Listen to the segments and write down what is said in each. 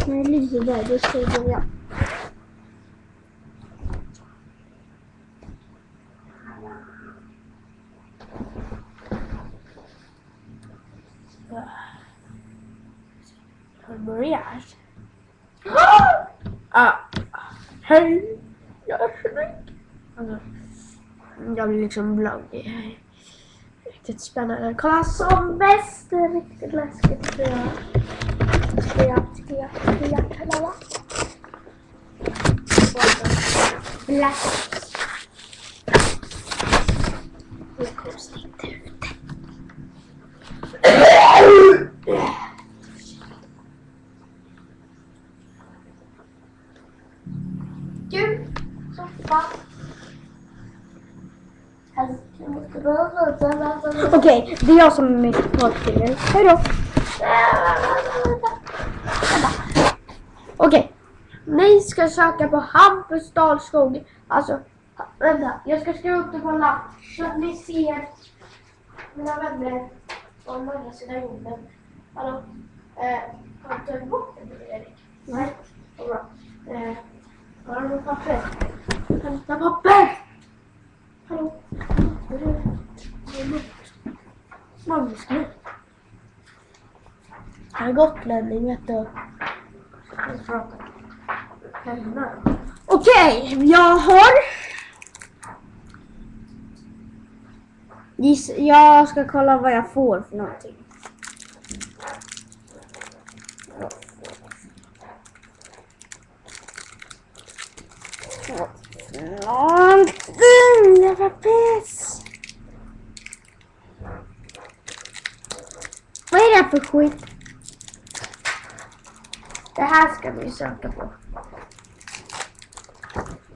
När det ligger där, då skriver jag. Har börjat. Hej! Jag är snygg. Alltså, jag blir liksom blöd. Det är riktigt spännande. Kolla som bäst. Det är riktigt läskigt. Ska jag kolla? Läskigt. Jag kommer sitta ute. Gud, så fan. Okej, det är jag som är mitt målkille. Hej då. Okej. Ni ska söka på Hampus Dalskog. Alltså, vänta. Jag ska skriva upp det på en lapp så att ni ser mina vänner på andra sidan jorden. Hallå? Har du tagit bort det, Erik? Nej, vad bra. Har du något papper? Hämta papper! Hallå? Mammaskri. Jag är gotlänning, vet du. Okej, jag har... Jag ska kolla vad jag får för någonting. Någonting, det var piss. Vad är det för skit? Det här ska vi söka på.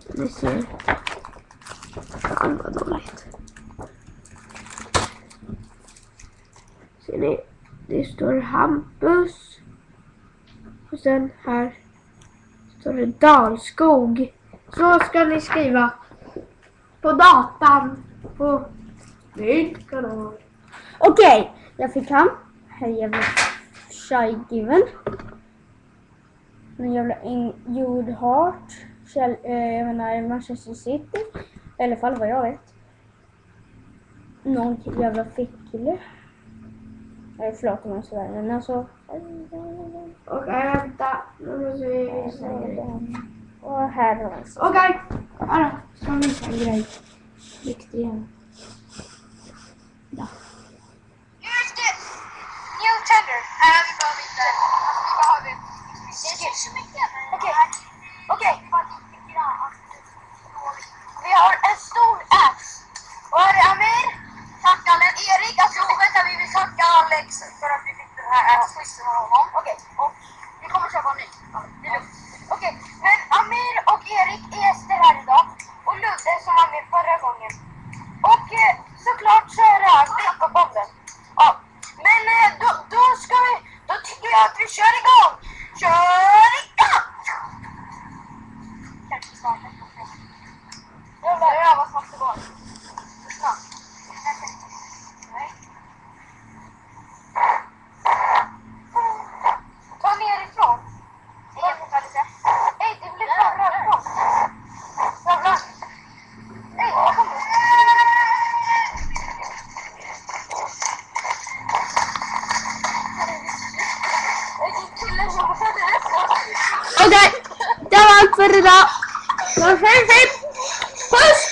Vi ser. Fan vad dåligt. Ser ni? Det står Hampus. Och sen här står det Dalskog. Så ska ni skriva på datan på min kanal. Okej, jag fick han. Här jävla Shy-given. En jävla Jude Hart. Jag menar Manchester City. I alla fall vad jag vet. Någon jävla fickkille. Förlåt om jag sådär. Men alltså... Och vänta. Nu måste vi visa en grej. Och här har vi. Okej. Här då. Ska vi visa en grej. Riktigt igen. Ja. Here's this. New tender. Här har vi det. Vad har vi? Okej. Vi har en stor ax. Och här är Amir. Tack Alex. Erik. Alltså vänta, vi vill tacka Alex för att vi fick den här ax-quizen av honom. Okej. Och vi kommer köpa en ny. Okej. Men Amir och Erik är gäster här idag. Och Ludde som var med förra gången. Och såklart så är det här Veckobomben. Ja. Men då tycker jag att vi kör igång. Kör igång! Kanske snart. Jag vill öva snabbt det går. Snabbt. Nej. Ta nerifrån. Nej, det blir bra härifrån. Bra. Nej, kom nu. Okej, det var allt för idag. Puss!